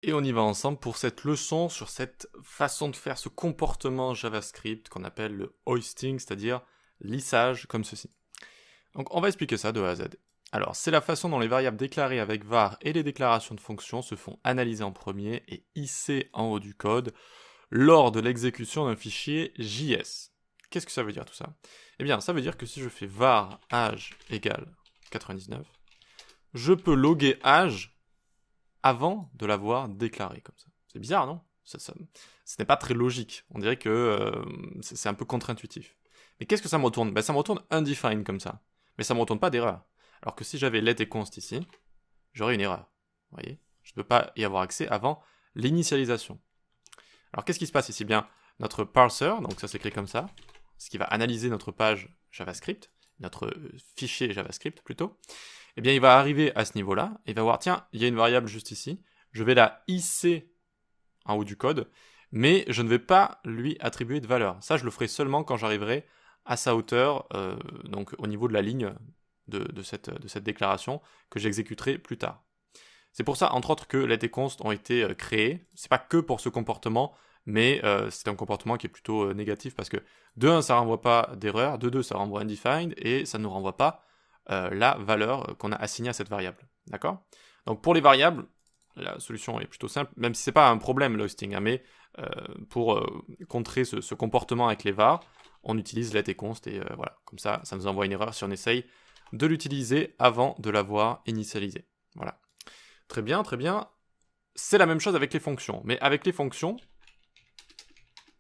Et on y va ensemble pour cette leçon sur cette façon de faire ce comportement JavaScript qu'on appelle le hoisting, c'est-à-dire lissage comme ceci. Donc on va expliquer ça de A à Z. Alors c'est la façon dont les variables déclarées avec var et les déclarations de fonctions se font analyser en premier et hisser en haut du code lors de l'exécution d'un fichier JS. Qu'est-ce que ça veut dire tout ça? Eh bien ça veut dire que si je fais var âge égale 99, je peux loguer âge avant de l'avoir déclaré comme ça. C'est bizarre, non? Ce n'est pas très logique. On dirait que c'est un peu contre-intuitif. Mais qu'est-ce que ça me retourne? Ben, ça me retourne undefined comme ça. Mais ça me retourne pas d'erreur. Alors que si j'avais let et const ici, j'aurais une erreur. Vous voyez? Je ne peux pas y avoir accès avant l'initialisation. Alors qu'est-ce qui se passe ici? Bien, notre parser, donc ça s'écrit comme ça, ce qui va analyser notre page JavaScript, notre fichier JavaScript plutôt, eh bien il va arriver à ce niveau-là, et il va voir, tiens, il y a une variable juste ici, je vais la hisser en haut du code, mais je ne vais pas lui attribuer de valeur. Ça, je le ferai seulement quand j'arriverai à sa hauteur, donc au niveau de la ligne de cette déclaration, que j'exécuterai plus tard. C'est pour ça, entre autres, que let et const ont été créés. C'est pas que pour ce comportement, mais c'est un comportement qui est plutôt négatif, parce que de 1, ça renvoie pas d'erreur, de 2, ça renvoie undefined, et ça ne renvoie pas la valeur qu'on a assignée à cette variable. D'accord? Donc pour les variables, la solution est plutôt simple, même si c'est pas un problème le hosting, hein, mais pour contrer ce comportement avec les var, on utilise let et const, et voilà, comme ça nous envoie une erreur si on essaye de l'utiliser avant de l'avoir initialisé. Voilà. Très bien, très bien. C'est la même chose avec les fonctions, mais avec les fonctions,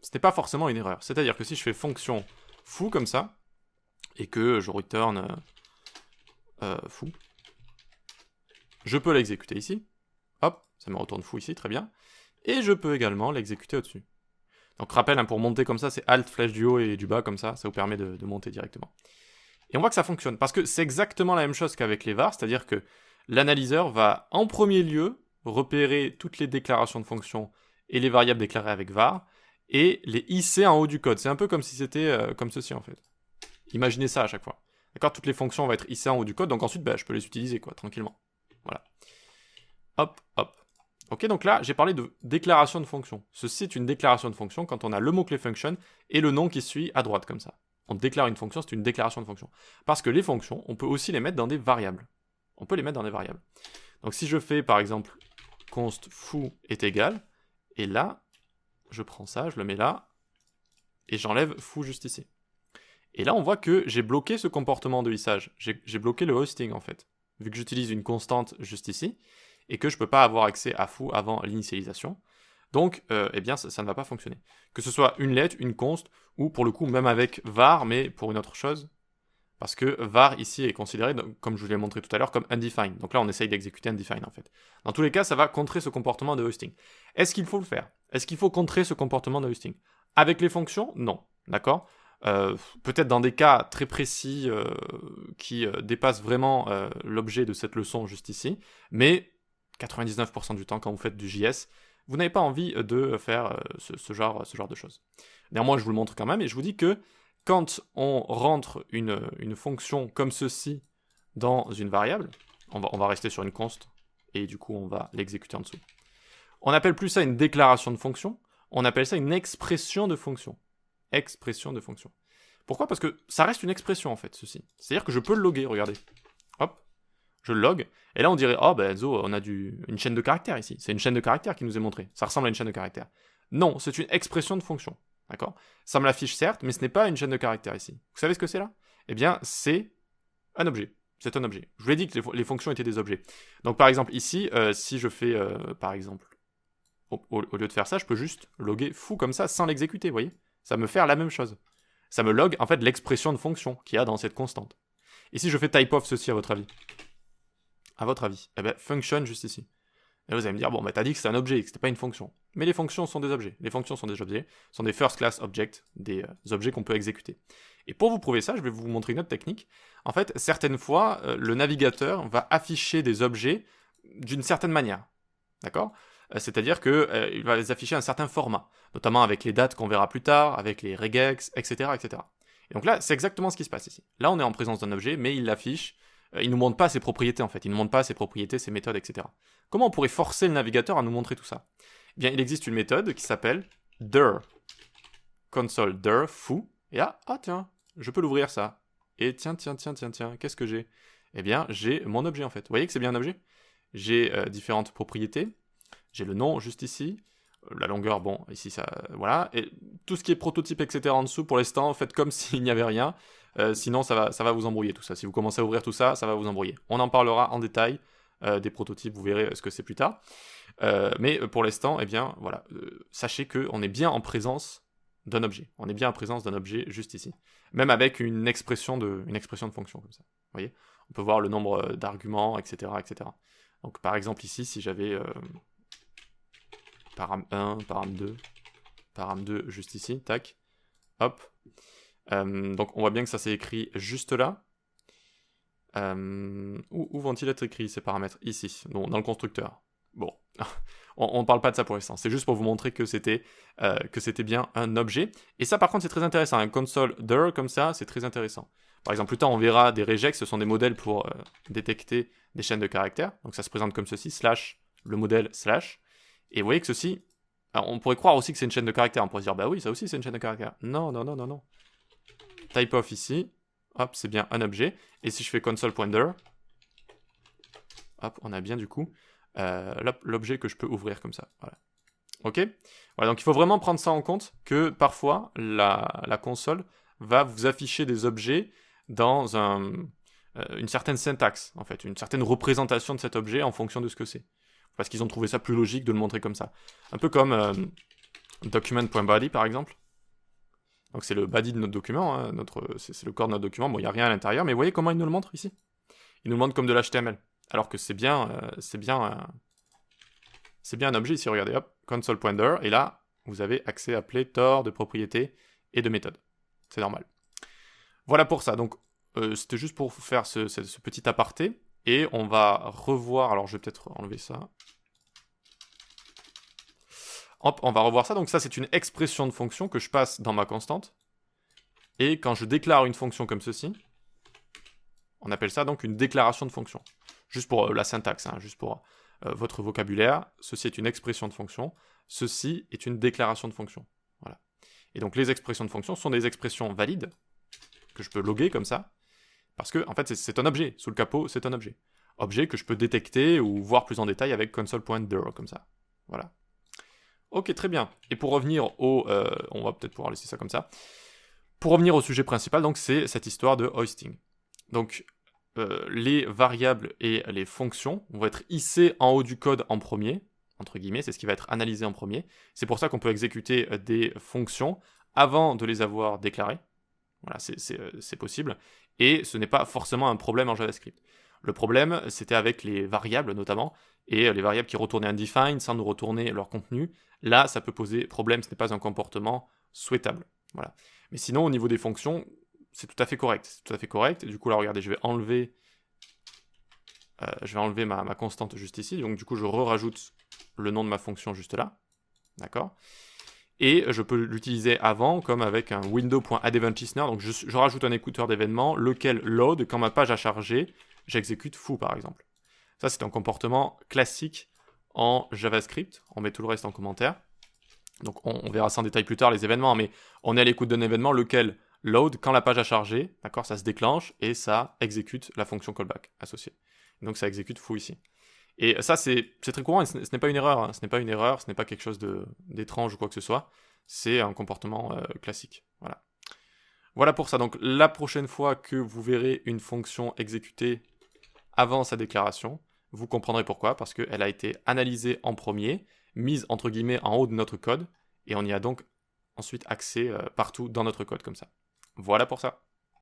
ce n'est pas forcément une erreur. C'est-à-dire que si je fais fonction foo comme ça, et que je return foo, je peux l'exécuter ici. Hop, ça me retourne foo ici, très bien. Et je peux également l'exécuter au-dessus. Donc rappel, hein, pour monter comme ça, c'est Alt, flèche du haut et du bas, comme ça vous permet de monter directement. Et on voit que ça fonctionne, parce que c'est exactement la même chose qu'avec les var, c'est-à-dire que l'analyseur va en premier lieu repérer toutes les déclarations de fonctions et les variables déclarées avec var, et les hisser en haut du code. C'est un peu comme si c'était comme ceci en fait. Imaginez ça à chaque fois. D'accord? Toutes les fonctions vont être hissées en haut du code, donc ensuite je peux les utiliser quoi, tranquillement. Voilà. Hop, hop. Ok, donc là, j'ai parlé de déclaration de fonction. Ceci est une déclaration de fonction quand on a le mot-clé function et le nom qui suit à droite, comme ça. On déclare une fonction, c'est une déclaration de fonction. Parce que les fonctions, on peut aussi les mettre dans des variables. On peut les mettre dans des variables. Donc si je fais, par exemple, const foo est égal, et là, je prends ça, je le mets là, et j'enlève foo juste ici. Et là, on voit que j'ai bloqué ce comportement de hissage. J'ai bloqué le hosting, en fait. Vu que j'utilise une constante juste ici, et que je ne peux pas avoir accès à foo avant l'initialisation. Donc, eh bien, ça ne va pas fonctionner. Que ce soit une let, une const, ou pour le coup, même avec var, mais pour une autre chose. Parce que var, ici, est considéré, comme je vous l'ai montré tout à l'heure, comme undefined. Donc là, on essaye d'exécuter undefined, en fait. Dans tous les cas, ça va contrer ce comportement de hosting. Est-ce qu'il faut le faire? Est-ce qu'il faut contrer ce comportement de hosting? Avec les fonctions? Non. D'accord? Peut-être dans des cas très précis qui dépassent vraiment l'objet de cette leçon juste ici, mais 99% du temps, quand vous faites du JS, vous n'avez pas envie de faire ce genre de choses. Néanmoins, je vous le montre quand même, et je vous dis que quand on rentre une fonction comme ceci dans une variable, on va rester sur une const, et du coup on va l'exécuter en dessous. On n'appelle plus ça une déclaration de fonction, on appelle ça une expression de fonction. Expression de fonction. Pourquoi? Parce que ça reste une expression en fait, ceci. C'est-à-dire que je peux le loguer, regardez. Hop, je le log, et là on dirait, oh ben Enzo, on a une chaîne de caractères ici. C'est une chaîne de caractères qui nous est montrée. Ça ressemble à une chaîne de caractères. Non, c'est une expression de fonction. D'accord? Ça me l'affiche certes, mais ce n'est pas une chaîne de caractères ici. Vous savez ce que c'est là? Eh bien, c'est un objet. C'est un objet. Je vous l'ai dit que les fonctions étaient des objets. Donc par exemple ici, si je fais, par exemple, au lieu de faire ça, je peux juste loguer foo comme ça sans l'exécuter, vous voyez? Ça me fait la même chose. Ça me log en fait l'expression de fonction qu'il y a dans cette constante. Et si je fais typeof ceci à votre avis? À votre avis? Eh bien, function juste ici. Et vous allez me dire, bon, bah t'as dit que c'est un objet, que c'était pas une fonction. Mais les fonctions sont des objets. Les fonctions sont des objets, sont des first class objects, des objets qu'on peut exécuter. Et pour vous prouver ça, je vais vous montrer une autre technique. En fait, certaines fois, le navigateur va afficher des objets d'une certaine manière. D'accord? C'est-à-dire qu'il va les afficher un certain format, notamment avec les dates qu'on verra plus tard, avec les regex, etc., etc. Et donc là, c'est exactement ce qui se passe ici. Là, on est en présence d'un objet, mais il l'affiche il nous montre pas ses propriétés en fait, il nous montre pas ses propriétés, ses méthodes, etc. Comment on pourrait forcer le navigateur à nous montrer tout ça? Eh bien, il existe une méthode qui s'appelle dir, console dir foo, et là, ah tiens, je peux l'ouvrir ça. Et tiens, qu'est-ce que j'ai? Eh bien, j'ai mon objet en fait. Vous voyez que c'est bien un objet? J'ai différentes propriétés, j'ai le nom juste ici, la longueur, bon, ici ça, voilà, et tout ce qui est prototype, etc. en dessous, pour l'instant, faites comme s'il n'y avait rien, sinon ça va vous embrouiller tout ça. Si vous commencez à ouvrir tout ça, ça va vous embrouiller. On en parlera en détail des prototypes, vous verrez ce que c'est plus tard. Mais pour l'instant, eh bien, voilà, sachez qu'on est bien en présence d'un objet. On est bien en présence d'un objet juste ici. Même avec une expression de fonction comme ça. Vous voyez? On peut voir le nombre d'arguments, etc., etc. Donc par exemple ici, si j'avais param 1, param 2, param 2 juste ici, tac, hop. Donc on voit bien que ça s'est écrit juste là. Où vont-ils être écrits ces paramètres? Ici, dans le constructeur. Bon, on ne parle pas de ça pour l'instant, c'est juste pour vous montrer que c'était bien un objet. Et ça par contre c'est très intéressant, un console dir comme ça, c'est très intéressant. Par exemple, plus tard on verra des regex, ce sont des modèles pour détecter des chaînes de caractères. Donc ça se présente comme ceci, slash, le modèle slash. Et vous voyez que ceci, alors on pourrait croire aussi que c'est une chaîne de caractères, on pourrait se dire bah oui ça aussi c'est une chaîne de caractères. Non. Type of ici, hop c'est bien un objet. Et si je fais console.dir, hop on a bien du coup l'objet que je peux ouvrir comme ça. Voilà. Ok? Voilà, donc il faut vraiment prendre ça en compte, que parfois la console va vous afficher des objets dans une certaine syntaxe, en fait, une certaine représentation de cet objet en fonction de ce que c'est. Parce qu'ils ont trouvé ça plus logique de le montrer comme ça. Un peu comme document.body par exemple. Donc c'est le body de notre document, hein, c'est le corps de notre document. Bon, il n'y a rien à l'intérieur, mais vous voyez comment il nous le montre ici? Il nous le montre comme de l'HTML. Alors que c'est bien un objet ici, regardez, hop, console.dir, et là, vous avez accès à pléthore de propriétés et de méthodes. C'est normal. Voilà pour ça, donc c'était juste pour vous faire ce petit aparté, et on va revoir, alors je vais peut-être enlever ça. Hop, on va revoir ça, donc ça c'est une expression de fonction que je passe dans ma constante, et quand je déclare une fonction comme ceci, on appelle ça donc une déclaration de fonction. Juste pour la syntaxe, hein, juste pour votre vocabulaire, ceci est une expression de fonction, ceci est une déclaration de fonction. Voilà. Et donc les expressions de fonction sont des expressions valides, que je peux loguer comme ça, parce que en fait c'est un objet, sous le capot c'est un objet. Objet que je peux détecter ou voir plus en détail avec console.dir, comme ça. Voilà. Ok, très bien. Et pour revenir on va peut-être pouvoir laisser ça comme ça. Pour revenir au sujet principal, donc c'est cette histoire de hoisting. Donc les variables et les fonctions vont être hissées en haut du code en premier, entre guillemets, c'est ce qui va être analysé en premier. C'est pour ça qu'on peut exécuter des fonctions avant de les avoir déclarées. Voilà, c'est possible. Et ce n'est pas forcément un problème en JavaScript. Le problème, c'était avec les variables notamment, et les variables qui retournaient undefined sans nous retourner leur contenu. Là, ça peut poser problème, ce n'est pas un comportement souhaitable. Voilà. Mais sinon, au niveau des fonctions, c'est tout à fait correct. C'est tout à fait correct. Et du coup, là, regardez, je vais enlever ma constante juste ici. Donc, du coup, je rajoute le nom de ma fonction juste là. D'accord? Et je peux l'utiliser avant, comme avec un window.addEventListener. Donc, je rajoute un écouteur d'événements, lequel load, quand ma page a chargé, j'exécute foo, par exemple. Ça, c'est un comportement classique en JavaScript. On met tout le reste en commentaire. Donc, on verra ça en détail plus tard, les événements, mais on est à l'écoute d'un événement, lequel load, quand la page a chargé, d'accord, ça se déclenche et ça exécute la fonction callback associée. Donc ça exécute foo ici. Et ça, c'est très courant, et ce n'est pas une erreur, hein. Ce n'est pas une erreur, ce n'est pas quelque chose d'étrange ou quoi que ce soit. C'est un comportement classique. Voilà. Voilà pour ça. Donc la prochaine fois que vous verrez une fonction exécutée avant sa déclaration, vous comprendrez pourquoi, parce qu'elle a été analysée en premier, mise entre guillemets en haut de notre code, et on y a donc ensuite accès partout dans notre code comme ça. Voilà pour ça.